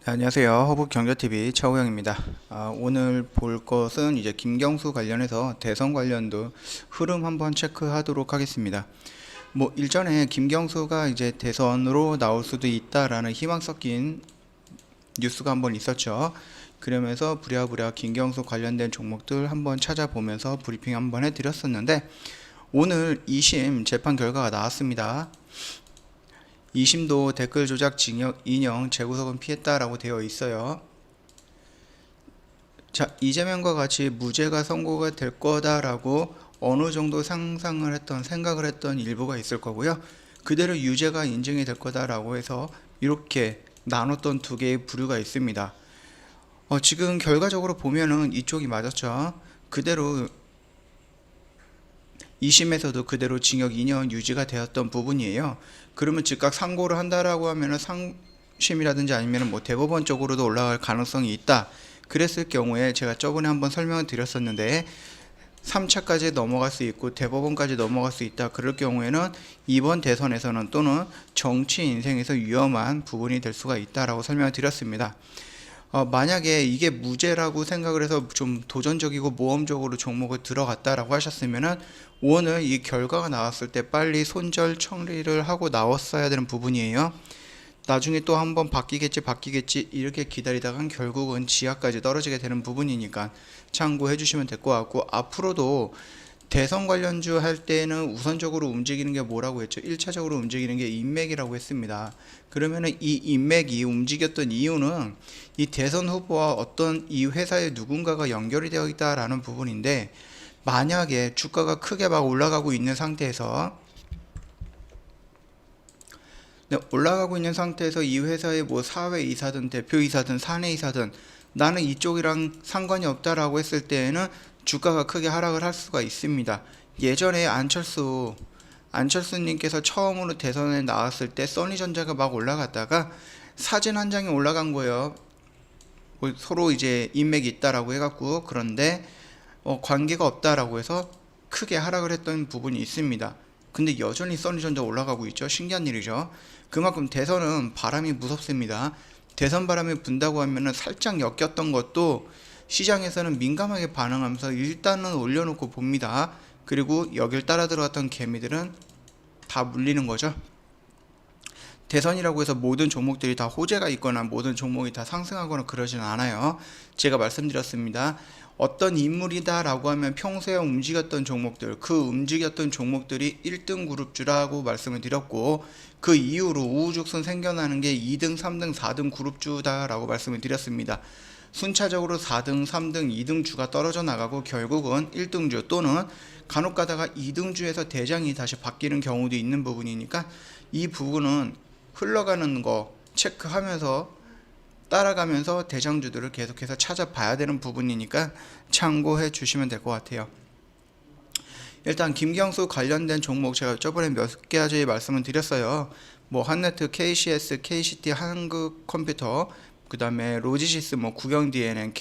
네, 안녕하세요. 허브경제TV 차우영입니다. 오늘 볼 것은 이제 김경수 관련해서 대선 관련도 흐름 한번 체크하도록 하겠습니다. 뭐 일전에 김경수가 이제 대선으로 나올 수도 있다라는 희망 섞인 뉴스가 한번 있었죠. 그러면서 부랴부랴 김경수 관련된 종목들 한번 찾아보면서 브리핑 한번 해드렸었는데 오늘 2심 재판 결과가 나왔습니다. 2심도 댓글 조작 징역 2년 재구속은 피했다라고 되어 있어요. 자, 이재명과 같이 무죄가 선고가 될 거다라고 어느 정도 상상을 했던 생각을 했던 일부가 있을 거고요. 그대로 유죄가 인정이 될 거다라고 해서 이렇게 나눴던 두 개의 부류가 있습니다. 지금 결과적으로 보면은 이쪽이 맞았죠. 그대로 2심에서도 그대로 징역 2년 유지가 되었던 부분이에요. 그러면 즉각 상고를 한다라고 하면은 상심이라든지 아니면 뭐 대법원 쪽으로도 올라갈 가능성이 있다. 그랬을 경우에 제가 저번에 한번 설명을 드렸었는데 3차까지 넘어갈 수 있고 대법원까지 넘어갈 수 있다. 그럴 경우에는 이번 대선에서는 또는 정치 인생에서 위험한 부분이 될 수가 있다라고 설명을 드렸습니다. 만약에 이게 무죄라고 생각을 해서 좀 도전적이고 모험적으로 종목을 들어갔다라고 하셨으면은 오늘 이 결과가 나왔을 때 빨리 손절 처리를 하고 나왔어야 되는 부분이에요. 나중에 또 한번 바뀌겠지 이렇게 기다리다간 결국은 지하까지 떨어지게 되는 부분이니까 참고해 주시면 될 것 같고, 앞으로도 대선 관련주 할 때는 우선적으로 움직이는 게 뭐라고 했죠? 1차적으로 움직이는 게 인맥이라고 했습니다. 그러면은 이 인맥이 움직였던 이유는 이 대선 후보와 어떤 이 회사의 누군가가 연결이 되어 있다라는 부분인데, 만약에 주가가 크게 막 올라가고 있는 상태에서 올라가고 있는 상태에서 이 회사의 뭐 사회이사든 대표이사든 사내이사든 나는 이쪽이랑 상관이 없다라고 했을 때에는 주가가 크게 하락을 할 수가 있습니다. 예전에 안철수님께서 처음으로 대선에 나왔을 때 써니전자가 막 올라갔다가 사진 한 장이 올라간 거예요. 뭐 서로 이제 인맥이 있다라고 해갖고, 그런데 관계가 없다라고 해서 크게 하락을 했던 부분이 있습니다. 근데 여전히 써니전자 올라가고 있죠. 신기한 일이죠. 그만큼 대선은 바람이 무섭습니다. 대선 바람이 분다고 하면은 살짝 엮였던 것도 시장에서는 민감하게 반응하면서 일단은 올려놓고 봅니다. 그리고 여길 따라 들어갔던 개미들은 다 물리는 거죠. 대선이라고 해서 모든 종목들이 다 호재가 있거나 모든 종목이 다 상승하거나 그러지는 않아요. 제가 말씀드렸습니다. 어떤 인물이다라고 하면 평소에 움직였던 종목들, 그 움직였던 종목들이 1등 그룹주라고 말씀을 드렸고, 그 이후로 우후죽순 생겨나는 게 2등, 3등, 4등 그룹주다라고 말씀을 드렸습니다. 순차적으로 4등, 3등, 2등 주가 떨어져 나가고 결국은 1등주 또는 간혹 가다가 2등주에서 대장이 다시 바뀌는 경우도 있는 부분이니까 이 부분은 흘러가는 거 체크하면서 따라가면서 대장주들을 계속해서 찾아봐야 되는 부분이니까 참고해 주시면 될 것 같아요. 일단 김경수 관련된 종목 제가 저번에 몇 가지 말씀을 드렸어요. 뭐 한네트, KCS, KCT, 한국컴퓨터, 그 다음에 로지시스, 뭐 국영-DNN,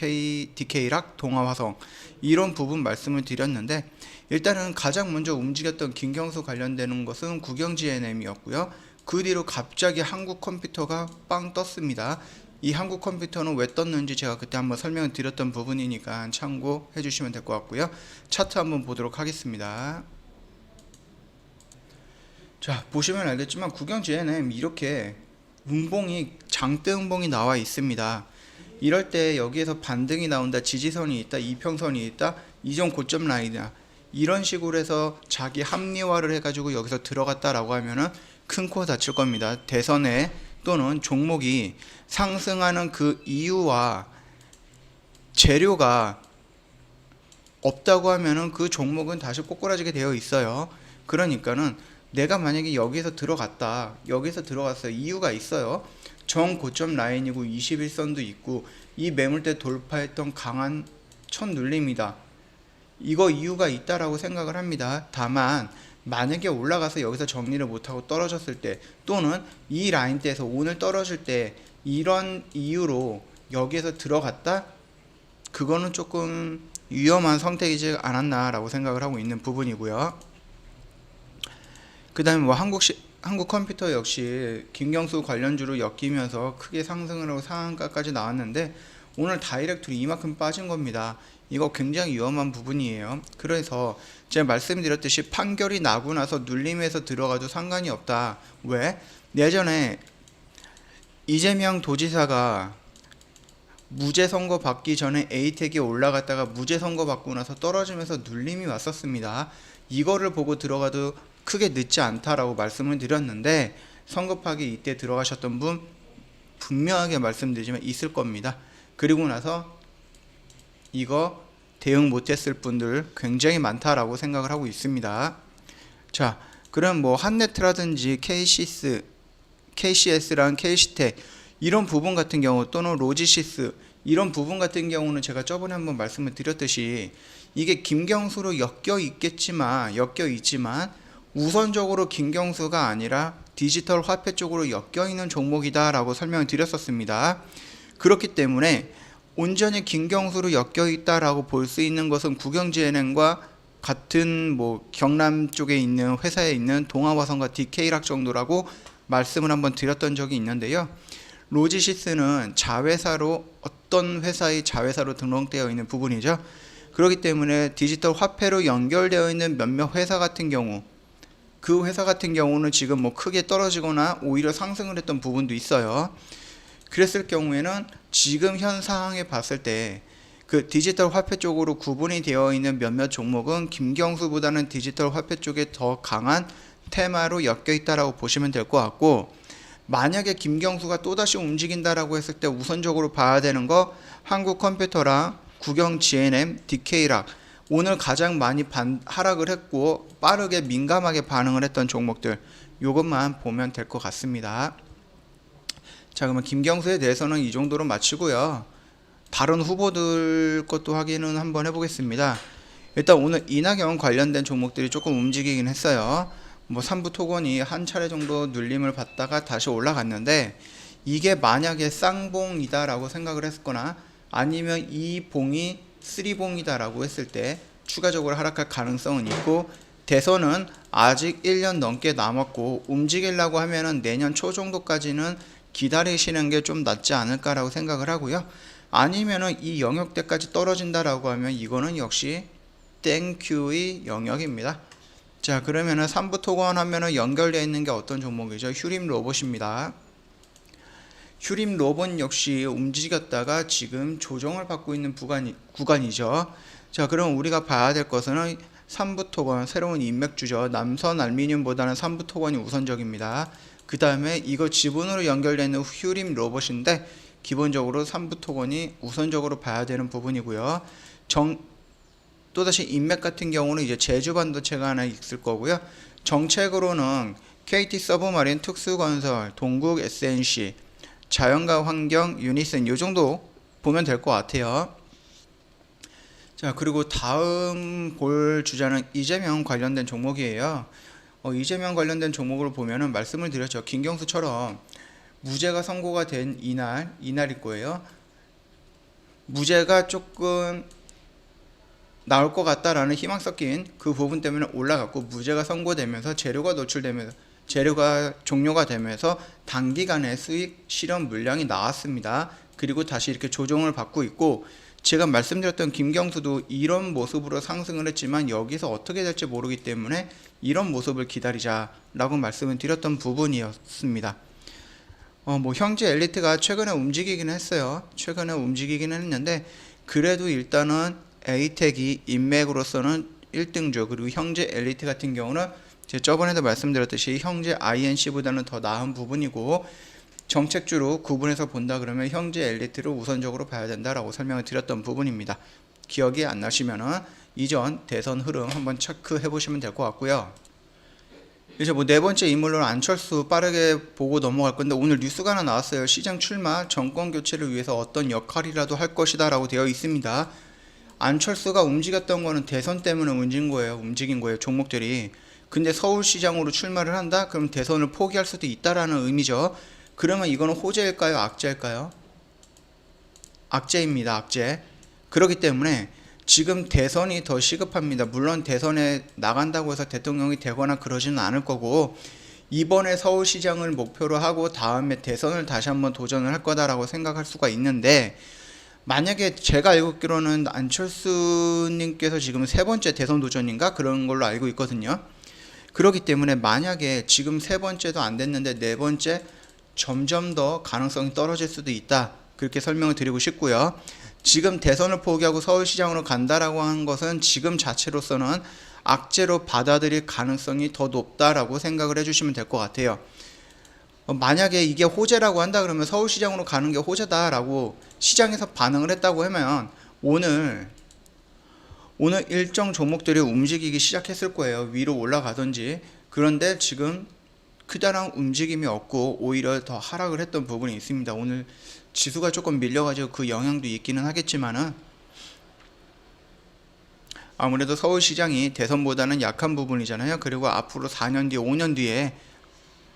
DK락, 동아화성, 이런 부분 말씀을 드렸는데, 일단은 가장 먼저 움직였던 김경수 관련되는 것은 국영-GNM이었고요. 그 뒤로 갑자기 한국컴퓨터가 빵 떴습니다. 이 한국컴퓨터는 왜 떴는지 제가 그때 한번 설명을 드렸던 부분이니까 참고해 주시면 될 것 같고요. 차트 한번 보도록 하겠습니다. 자, 보시면 알겠지만 국영-GNM 이렇게 장대 음봉이 나와 있습니다. 이럴 때 여기에서 반등이 나온다, 지지선이 있다, 이평선이 있다, 이전 고점 라인이다, 이런 식으로 해서 자기 합리화를 해가지고 여기서 들어갔다라고 하면은 큰 코 다칠 겁니다. 대선에 또는 종목이 상승하는 그 이유와 재료가 없다고 하면은 그 종목은 다시 꼬꾸라지게 되어 있어요. 그러니까는 내가 만약에 여기서 들어갔어요. 이유가 있어요. 정고점 라인이고 21선도 있고 이 매물대 돌파했던 강한 첫 눌림이다. 이거 이유가 있다라고 생각을 합니다. 다만 만약에 올라가서 여기서 정리를 못하고 떨어졌을 때, 또는 이 라인대에서 오늘 떨어질 때 이런 이유로 여기에서 들어갔다? 그거는 조금 위험한 선택이지 않았나라고 생각을 하고 있는 부분이고요. 그 다음에 뭐 한국컴퓨터 역시 김경수 관련주로 엮이면서 크게 상승을 하고 상한가까지 나왔는데 오늘 다이렉트로 이만큼 빠진 겁니다. 이거 굉장히 위험한 부분이에요. 그래서 제가 말씀드렸듯이 판결이 나고 나서 눌림에서 들어가도 상관이 없다. 왜? 예전에 이재명 도지사가 무죄 선고 받기 전에 에이텍에 올라갔다가 무죄 선고 받고 나서 떨어지면서 눌림이 왔었습니다. 이거를 보고 들어가도 크게 늦지 않다라고 말씀을 드렸는데 성급하게 이때 들어가셨던 분 분명하게 말씀드리지만 있을 겁니다. 그리고 나서 이거 대응 못했을 분들 굉장히 많다라고 생각을 하고 있습니다. 자, 그럼 뭐 한네트라든지 KCS랑 KC텍 이런 부분 같은 경우 또는 로지시스 이런 부분 같은 경우는 제가 저번에 한번 말씀을 드렸듯이 이게 김경수로 엮여 있지만 우선적으로 김경수가 아니라 디지털 화폐 쪽으로 엮여 있는 종목이다 라고 설명을 드렸었습니다. 그렇기 때문에 온전히 김경수로 엮여 있다라고 볼 수 있는 것은 국영GNM과 같은 뭐 경남 쪽에 있는 회사에 있는 동아화성과 DK락 정도라고 말씀을 한번 드렸던 적이 있는데요. 로지시스는 자회사로 어떤 회사의 자회사로 등록되어 있는 부분이죠. 그렇기 때문에 디지털 화폐로 연결되어 있는 몇몇 회사 같은 경우 그 회사 같은 경우는 지금 뭐 크게 떨어지거나 오히려 상승을 했던 부분도 있어요. 그랬을 경우에는 지금 현 상황에 봤을 때 그 디지털 화폐 쪽으로 구분이 되어 있는 몇몇 종목은 김경수보다는 디지털 화폐 쪽에 더 강한 테마로 엮여 있다라고 보시면 될 것 같고, 만약에 김경수가 또다시 움직인다라고 했을 때 우선적으로 봐야 되는 거 한국컴퓨터랑 국영GNM, DK락 오늘 가장 많이 하락을 했고 빠르게 민감하게 반응을 했던 종목들 요것만 보면 될 것 같습니다. 자, 그러면 김경수에 대해서는 이 정도로 마치고요. 다른 후보들 것도 확인은 한번 해보겠습니다. 일단 오늘 이낙연 관련된 종목들이 조금 움직이긴 했어요. 뭐 삼부토건이 한 차례 정도 눌림을 받다가 다시 올라갔는데 이게 만약에 쌍봉이다라고 생각을 했거나 아니면 이 봉이 쓰리봉이다라고 했을 때 추가적으로 하락할 가능성은 있고, 대선은 아직 1년 넘게 남았고 움직이려고 하면은 내년 초 정도까지는 기다리시는 게 좀 낫지 않을까라고 생각을 하고요. 아니면은 이 영역대까지 떨어진다라고 하면 이거는 역시 땡큐의 영역입니다. 자, 그러면은 3부 토건 하면은 연결되어 있는 게 어떤 종목이죠? 휴림 로봇입니다. 휴림 로봇 역시 움직였다가 지금 조정을 받고 있는 구간이죠. 자, 그럼 우리가 봐야 될 것은 3부 토건, 새로운 인맥주죠. 남선 알미늄보다는 3부 토건이 우선적입니다. 그 다음에 이거 지분으로 연결되는 휴림 로봇인데 기본적으로 3부 토건이 우선적으로 봐야 되는 부분이고요. 또다시 인맥 같은 경우는 이제 제주 반도체가 하나 있을 거고요. 정책으로는 KT 서브마린, 특수건설, 동국 SNC, 자연과 환경, 유니슨 요 정도 보면 될 것 같아요. 자, 그리고 다음 볼 주자는 이재명 관련된 종목이에요. 이재명 관련된 종목을 보면은 말씀을 드렸죠. 김경수처럼 무죄가 선고가 된 이날일 거예요. 무죄가 조금 나올 것 같다라는 희망 섞인 그 부분 때문에 올라갔고, 무죄가 선고되면서 재료가 종료가 되면서 단기간에 수익 실현 물량이 나왔습니다. 그리고 다시 이렇게 조정을 받고 있고, 제가 말씀드렸던 김경수도 이런 모습으로 상승을 했지만 여기서 어떻게 될지 모르기 때문에 이런 모습을 기다리자라고 말씀을 드렸던 부분이었습니다. 뭐 형제 엘리트가 최근에 움직이긴 했어요. 최근에 움직이긴 했는데 그래도 일단은 에이텍이 인맥으로서는 1등주, 그리고 형제 엘리트 같은 경우는 제가 저번에도 말씀드렸듯이 형제 INC보다는 더 나은 부분이고, 정책주로 구분해서 본다 그러면 형제 엘리트를 우선적으로 봐야 된다라고 설명을 드렸던 부분입니다. 기억이 안 나시면은 이전 대선 흐름 한번 체크해 보시면 될 것 같고요. 이제 뭐 네 번째 인물로 안철수 빠르게 보고 넘어갈 건데, 오늘 뉴스가 하나 나왔어요. 시장 출마, 정권 교체를 위해서 어떤 역할이라도 할 것이다 라고 되어 있습니다. 안철수가 움직였던 거는 대선 때문에 움직인 거예요, 종목들이. 근데 서울시장으로 출마를 한다? 그럼 대선을 포기할 수도 있다라는 의미죠. 그러면 이거는 호재일까요, 악재일까요? 악재입니다, 악재. 그렇기 때문에 지금 대선이 더 시급합니다. 물론 대선에 나간다고 해서 대통령이 되거나 그러지는 않을 거고, 이번에 서울시장을 목표로 하고 다음에 대선을 다시 한번 도전을 할 거다라고 생각할 수가 있는데, 만약에 제가 알고 있기로는 안철수님께서 지금 세 번째 대선 도전인가 그런 걸로 알고 있거든요. 그렇기 때문에 만약에 지금 세 번째도 안 됐는데 네 번째 점점 더 가능성이 떨어질 수도 있다, 그렇게 설명을 드리고 싶고요. 지금 대선을 포기하고 서울시장으로 간다라고 하는 것은 지금 자체로서는 악재로 받아들일 가능성이 더 높다라고 생각을 해주시면 될 것 같아요. 만약에 이게 호재라고 한다 그러면 서울시장으로 가는 게 호재다라고 시장에서 반응을 했다고 하면 오늘 일정 종목들이 움직이기 시작했을 거예요. 위로 올라가든지. 그런데 지금 크다란 움직임이 없고 오히려 더 하락을 했던 부분이 있습니다. 오늘 지수가 조금 밀려가지고 그 영향도 있기는 하겠지만은, 아무래도 서울시장이 대선보다는 약한 부분이잖아요. 그리고 앞으로 4년 뒤, 5년 뒤에,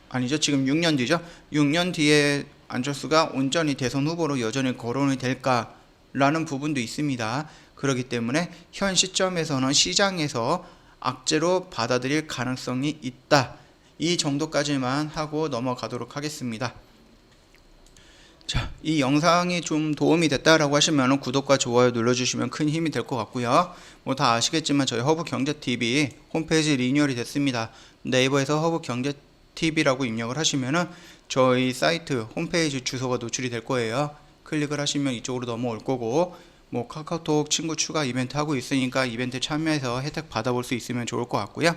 아니죠, 지금 6년 뒤죠. 6년 뒤에 안철수가 온전히 대선 후보로 여전히 거론이 될까라는 부분도 있습니다. 그렇기 때문에 현 시점에서는 시장에서 악재로 받아들일 가능성이 있다, 이 정도까지만 하고 넘어가도록 하겠습니다. 자, 이 영상이 좀 도움이 됐다라고 하시면 구독과 좋아요 눌러주시면 큰 힘이 될 것 같고요. 뭐 다 아시겠지만 저희 허브경제TV 홈페이지 리뉴얼이 됐습니다. 네이버에서 허브경제TV라고 입력을 하시면은 저희 사이트 홈페이지 주소가 노출이 될 거예요. 클릭을 하시면 이쪽으로 넘어올 거고, 뭐 카카오톡 친구 추가 이벤트 하고 있으니까 이벤트 참여해서 혜택 받아볼 수 있으면 좋을 것 같고요.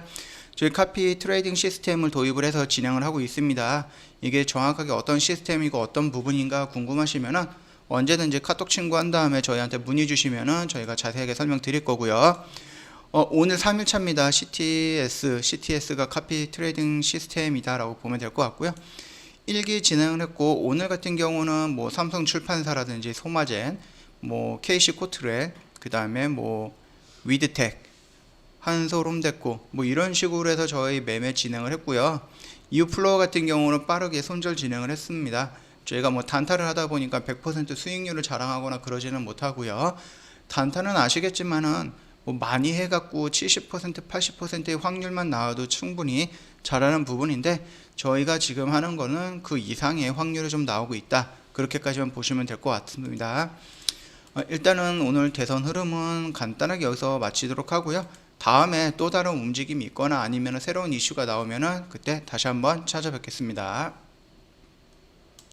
저희 카피 트레이딩 시스템을 도입을 해서 진행을 하고 있습니다. 이게 정확하게 어떤 시스템이고 어떤 부분인가 궁금하시면은 언제든지 카톡 친구한 다음에 저희한테 문의 주시면은 저희가 자세하게 설명드릴 거고요. 오늘 3일차입니다. CTS가 카피 트레이딩 시스템이다라고 보면 될 것 같고요. 1기 진행을 했고, 오늘 같은 경우는 뭐 삼성 출판사라든지 소마젠, 뭐 KC 코트레, 그 다음에 뭐 위드텍, 한솔홈데코, 뭐 이런 식으로 해서 저희 매매 진행을 했고요. 이웃플로어 같은 경우는 빠르게 손절 진행을 했습니다. 저희가 뭐 단타를 하다 보니까 100% 수익률을 자랑하거나 그러지는 못하고요. 단타는 아시겠지만은 뭐 많이 해갖고 70% 80%의 확률만 나와도 충분히 잘하는 부분인데, 저희가 지금 하는 거는 그 이상의 확률이 좀 나오고 있다, 그렇게까지만 보시면 될 것 같습니다. 일단은 오늘 대선 흐름은 간단하게 여기서 마치도록 하고요. 다음에 또 다른 움직임이 있거나 아니면 새로운 이슈가 나오면은 그때 다시 한번 찾아뵙겠습니다.